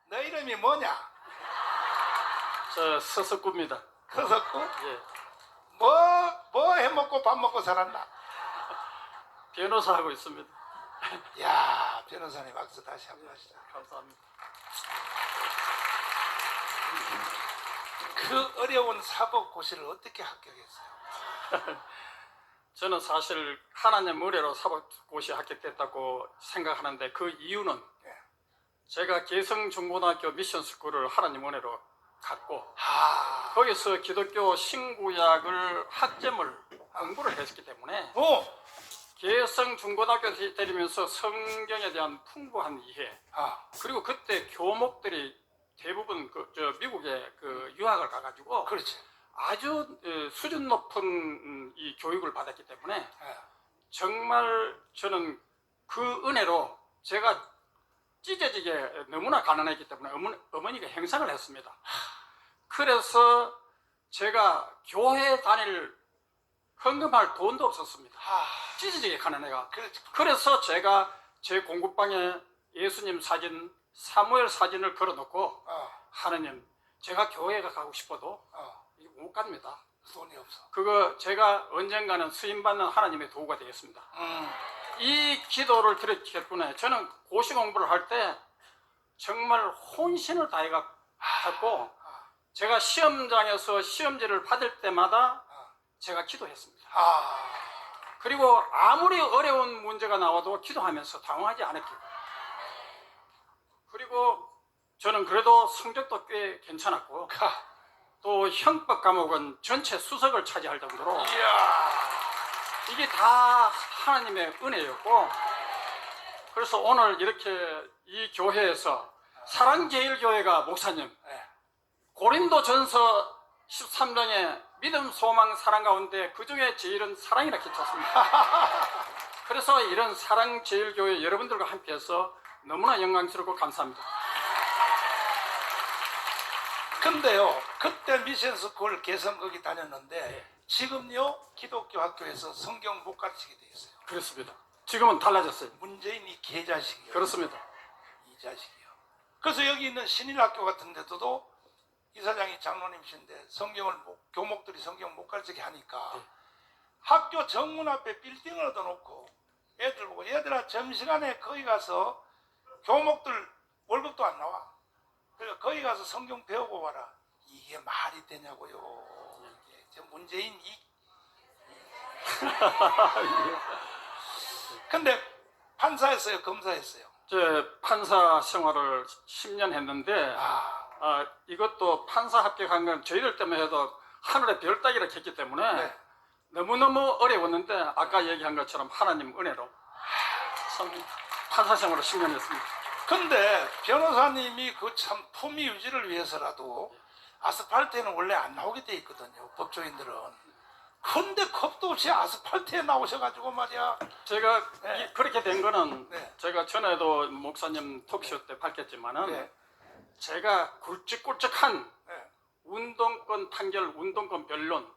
너 이름이 뭐냐? 저 서석구입니다. 서석구? 예. 뭐 해먹고 밥 먹고 살았나? 변호사 하고 있습니다. 야, 변호사님 박수 다시 한번 하시죠. 감사합니다. 그 어려운 사법고시를 어떻게 합격했어요? 저는 사실 하나님 은혜로 사법고시 합격됐다고 생각하는데 그 이유는 예. 제가 개성중고등학교 미션스쿨을 하나님 은혜로 갔고 거기서 기독교 신구약을 학점을 공부를 했기 때문에 개성중고등학교 때리면서 성경에 대한 풍부한 이해 그리고 그때 교목들이 대부분 미국에 유학을 가가지고 그렇지. 아주 수준 높은 이 교육을 받았기 때문에 정말 저는 그 은혜로 제가 찢어지게 너무나 가난했기 때문에 어머니가 행상을 했습니다. 그래서 제가 교회 다닐 헌금할 돈도 없었습니다. 찢어지게 가난해가. 그래서 제가 제 공부방에 예수님 사진, 사무엘 사진을 걸어놓고 하나님, 제가 교회가 가고 싶어도 이거 못 갑니다. 돈이 없어. 그거 제가 언젠가는 쓰임받는 하나님의 도구가 되겠습니다. 이 기도를 드렸기 때문에 저는 고시 공부를 할 때 정말 혼신을 다해갖고 제가 시험장에서 시험지를 받을 때마다 제가 기도했습니다. 그리고 아무리 어려운 문제가 나와도 기도하면서 당황하지 않았기로. 그리고 저는 그래도 성적도 꽤 괜찮았고 또 형법 과목은 전체 수석을 차지할 정도로 이게 다 하나님의 은혜였고 그래서 오늘 이렇게 이 교회에서 사랑제일교회가 목사님 고린도전서 13장에 믿음, 소망, 사랑 가운데 그중에 제일은 사랑이라 기쳤습니다. 그래서 이런 사랑제일교회 여러분들과 함께해서 너무나 영광스럽고 감사합니다. 근데요, 그때 미션스쿨 개성 거기 다녔는데 지금요 기독교 학교에서 성경 못 가르치게 돼 있어요. 그렇습니다. 지금은 달라졌어요. 문재인이 개자식이요. 그렇습니다. 이 자식이요. 그래서 여기 있는 신일학교 같은 데도 이사장이 장로님이신데 성경을 교목들이 성경 못 가르치게 하니까 학교 정문 앞에 빌딩을 얻어놓고 애들 보고 얘들아 점심시간에 거기 가서 교목들 월급도 안 나와. 그러니까 거기 가서 성경 배우고 와라. 이게 말이 되냐고요. 이게 문재인 근데 판사했어요, 검사했어요? 제 판사 생활을 10년 했는데 이것도 판사 합격한 건 저희들 때문에 해도 하늘의 별 따기를 했기 때문에 너무너무 어려웠는데 아까 얘기한 것처럼 하나님 은혜로 판사 생활을 10년 했습니다. 근데 변호사님이 그 참 품위 유지를 위해서라도 아스팔트에는 원래 안 나오게 돼 있거든요, 법조인들은. 근데 겁도 없이 아스팔트에 나오셔가지고 말이야. 제가 그렇게 된 거는 제가 전에도 목사님 톡쇼 때 밝혔지만은 제가 굵직굵직한 운동권 판결, 운동권 변론,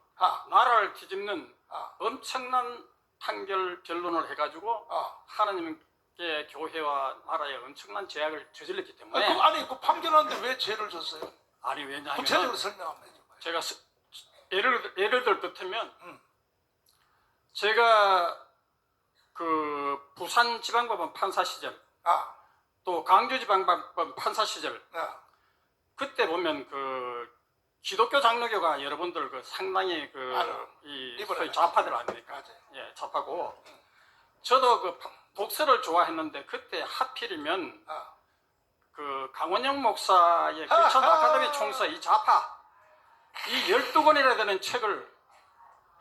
나라를 뒤집는 엄청난 판결 변론을 해가지고 하나님께 교회와 나라에 엄청난 제약을 저질렀기 때문에 아니 그 판결하는데 왜 죄를 줬어요? 아니 왜냐하면 구체적으로 설명 한번 해줘봐요. 제가 예를 들 듯하면 제가 그 부산지방법원 판사 시절 또 광주지방법원 판사 시절 그때 보면 그 기독교 장로교가 여러분들 그 상당히 이 소위 좌파들 아닙니까? 예, 좌파고 저도 그 독서를 좋아했는데 그때 하필이면 그 강원영 목사의 길천 아카데미 총서 이 좌파 이 12권이나 되는 책을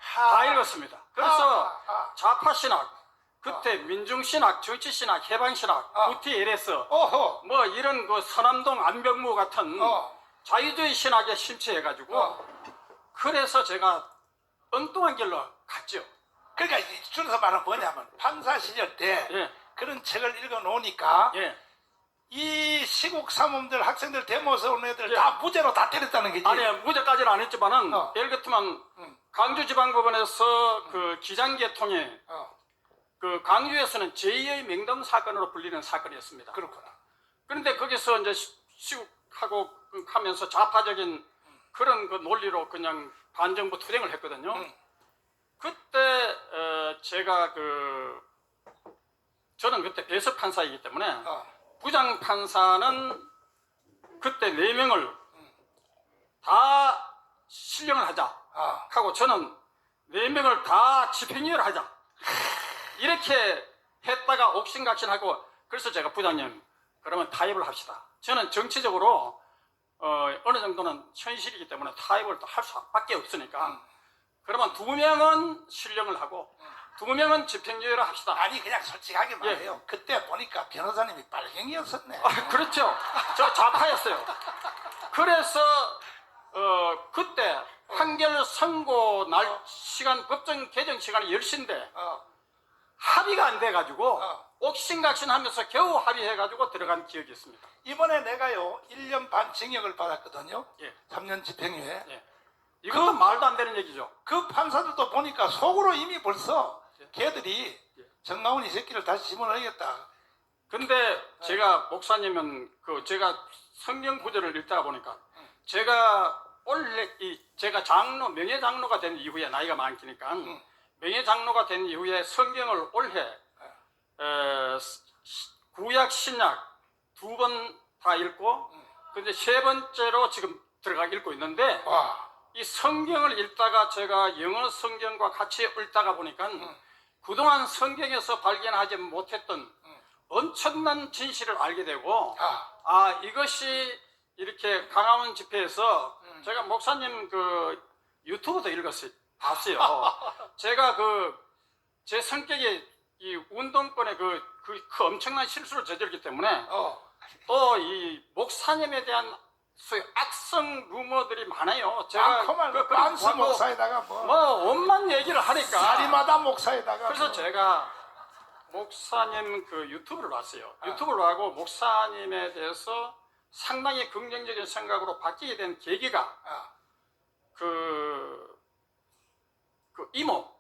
다 읽었습니다. 그래서 좌파 신학, 그때 민중신학, 정치신학, 해방신학, 구티 LS 뭐 이런 그 서남동 안병무 같은 자유주의 신학에 심취해가지고 그래서 제가 엉뚱한 길로 갔죠. 그러니까 줄여서 말하면 뭐냐면 판사 시절 때 그런 책을 읽어 놓으니까 이 시국 사범들 학생들 데모에서 온 애들 다 무죄로 다 때렸다는 거지. 아니 무죄까지는 안 했지만은 예를 같으면 광주지방법원에서 그 기장계통에 그 광주에서는 제2의 명동 사건으로 불리는 사건이었습니다. 그렇구나. 그런데 거기서 이제 시국하고 하면서 좌파적인 그런 그 논리로 그냥 반정부 투쟁을 했거든요. 그때 제가 저는 그때 배석 판사이기 때문에 부장 판사는 그때 4명을 다 실령을 하자 하고 저는 4명을 다 집행유예를 하자 이렇게 했다가 옥신각신하고 그래서 제가 부장님 그러면 타협을 합시다. 저는 정치적으로 어느 정도는 현실이기 때문에 타협을 또 할 수밖에 없으니까 그러면 2명은 실령을 하고 2명은 집행유예를 합시다. 아니 그냥 솔직하게 말해요. 그때 보니까 변호사님이 빨갱이였었네. 그렇죠. 저 좌파였어요. 그래서 그때 판결 선고 날 시간 법정 개정 시간이 10시인데 합의가 안 돼가지고 옥신각신하면서 겨우 합의해가지고 들어간 기억이 있습니다. 이번에 내가요 1년 반 징역을 받았거든요. 예. 3년 집행유예. 예. 이것도 말도 안 되는 얘기죠. 그 판사들도 보니까 속으로 이미 벌써 예. 걔들이 정가훈 이 새끼를 다시 집어넣겠다. 근데 제가 목사님은 제가 성경 구절을 읽다가 보니까 제가 원래 제가 명예 장로가 된 이후에 나이가 많으니까 명예 장로가 된 이후에 성경을 올해 구약 신약 2번 다 읽고 근데 3번째로 지금 들어가 읽고 있는데 이 성경을 읽다가 제가 영어 성경과 같이 읽다가 보니까 그동안 성경에서 발견하지 못했던 엄청난 진실을 알게 되고 이것이 이렇게 강화문 집회에서 제가 목사님 유튜브도 봤어요. 제가 제 성격이 이 운동권에 그 엄청난 실수를 저질렀기 때문에 또 이 목사님에 대한 소위 악성 루머들이 많아요. 제가 빤스 목사에다가 온만 얘기를 하니까 사리마다 목사에다가 그래서 제가 목사님 유튜브를 봤어요. 유튜브를 하고 목사님에 대해서 상당히 긍정적인 생각으로 바뀌게 된 계기가 이모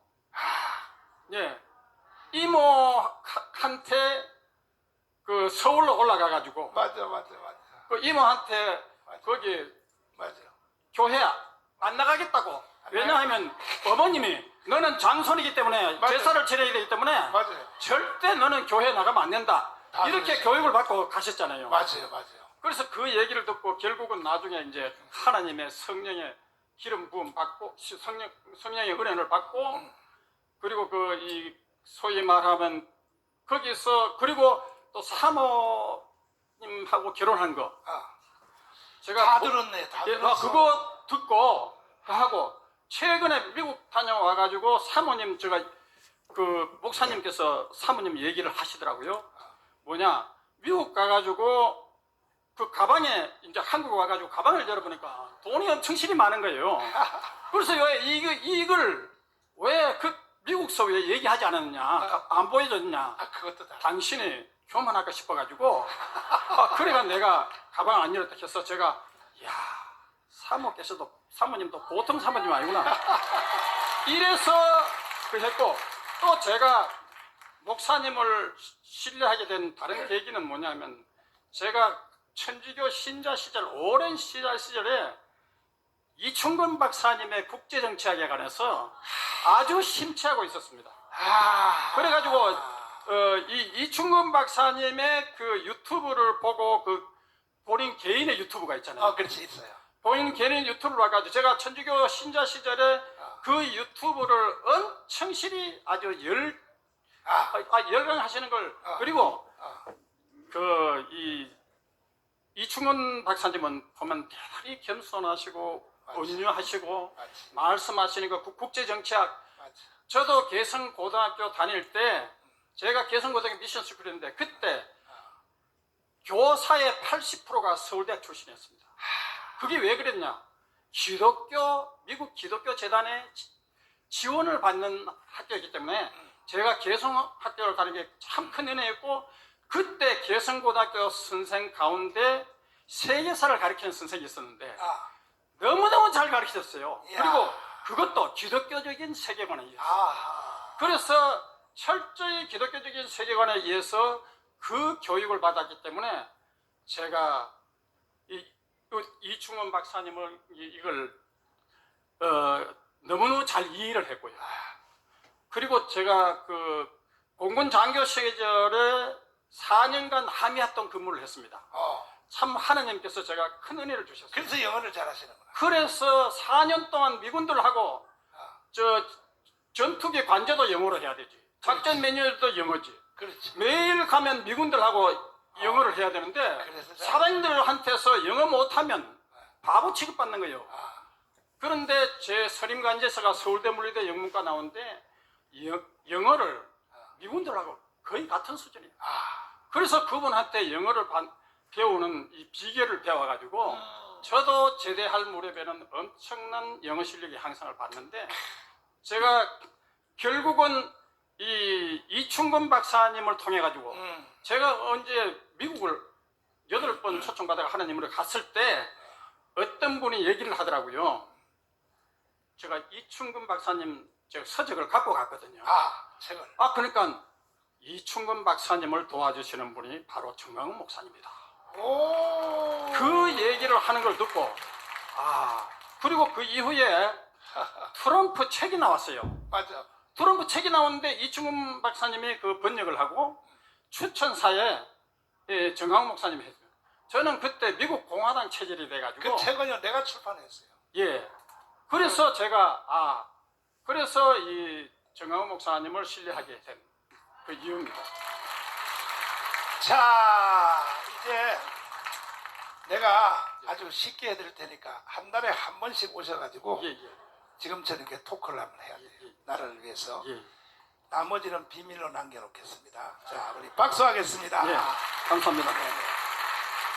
이모한테 서울로 올라가가지고 맞아. 이모한테 거기 교회 안 나가겠다고. 왜냐하면 어머님이 너는 장손이기 때문에 제사를 지내야 되기 때문에 절대 너는 교회 나가면 안 된다. 이렇게 교육을 받고 가셨잖아요. 맞아요. 그래서 그 얘기를 듣고 결국은 나중에 이제 하나님의 성령의 기름 부음 받고 성령의 은혜를 받고 그리고 이 소위 말하면 거기서 그리고 또 사모님하고 결혼한 거 제가 다 들었네. 다 들었어. 그거 듣고 하고 최근에 미국 다녀와가지고 사모님 목사님께서 사모님 얘기를 하시더라고요. 뭐냐 미국 가가지고 가방에 이제 한국 와가지고 가방을 열어보니까 돈이 엄청 실이 많은 거예요. 그래서 왜 이걸 왜 미국서 왜 얘기하지 않았느냐 안 보여줬냐. 그것도 다. 당신이 교만할까 싶어가지고 그래가 내가 가방 안 열었다 해서 제가 사모님도 보통 사모님 아니구나 이래서 했고 또 제가 목사님을 신뢰하게 된 다른 계기는 뭐냐면 제가 천주교 신자 시절 오랜 신자 시절에 이충근 박사님의 국제정치학에 관해서 아주 심취하고 있었습니다. 그래가지고 이충근 박사님의 유튜브를 보고 본인 개인의 유튜브가 있잖아요. 그렇지 있어요. 본인 개인 유튜브를 봐가지고 제가 천주교 신자 시절에 유튜브를 엄청 실히 아주 열광하시는 걸 그리고 이충근 박사님은 보면 대단히 겸손하시고 온유하시고 말씀하시는 거 국제정치학 저도 개성고등학교 다닐 때 제가 개성고등학교 미션스쿨이었는데 그때 교사의 80%가 서울대 출신이었습니다. 그게 왜 그랬냐? 미국 기독교 재단의 지원을 받는 학교이기 때문에 제가 개성학교를 가는 게 참 큰 은혜였고 그때 개성고등학교 선생 가운데 세계사를 가르치는 선생이 있었는데 너무너무 잘 가르치셨어요. 그리고 그것도 기독교적인 세계관에 의해서 그래서 철저히 기독교적인 세계관에 의해서 그 교육을 받았기 때문에 제가 이충원 박사님을 이걸 너무너무 잘 이해를 했고요. 그리고 제가 그 공군 장교 시절에 4년간 함의합동 근무를 했습니다. 참 하나님께서 제가 큰 은혜를 주셨어요. 그래서 영어를 잘하시는구나. 그래서 4년 동안 미군들하고 저 전투기 관제도 영어로 해야 되지. 작전 매뉴얼도 영어지. 그렇지. 매일 가면 미군들하고 영어를 해야 되는데 그래서 사람들한테서 영어 못하면 바보 취급받는 거예요. 그런데 제 선임관제서가 서울대 물리대 영문과 나오는데 영어를 미군들하고 거의 같은 수준이에요. 그래서 그분한테 영어를 배우는 이 비결을 배워가지고 저도 제대할 무렵에는 엄청난 영어 실력의 향상을 봤는데 제가 결국은 이 이충근 박사님을 통해 가지고 제가 언제 미국을 8번 초청받아가 하나님으로 갔을 때 어떤 분이 얘기를 하더라고요. 제가 이충근 박사님 제가 서적을 갖고 갔거든요. 책을. 그러니까 이충근 박사님을 도와주시는 분이 바로 정강훈 목사님이다. 그 얘기를 하는 걸 듣고 그리고 그 이후에 트럼프 책이 나왔어요. 맞아. 트럼프 책이 나오는데 이충근 박사님이 그 번역을 하고 추천사에 정강훈 목사님이 했어요. 저는 그때 미국 공화당 체질이 돼가지고 그 책은요 내가 출판했어요. 예. 그래서 제가 그래서 이 정강훈 목사님을 신뢰하게 된 그 이유입니다. 자, 이제 내가 아주 쉽게 해드릴 테니까 한 달에 한 번씩 오셔가지고 지금처럼 이렇게 토크를 한번 해야 돼요. 나를 위해서. 나머지는 비밀로 남겨놓겠습니다. 자, 우리 박수하겠습니다. 감사합니다.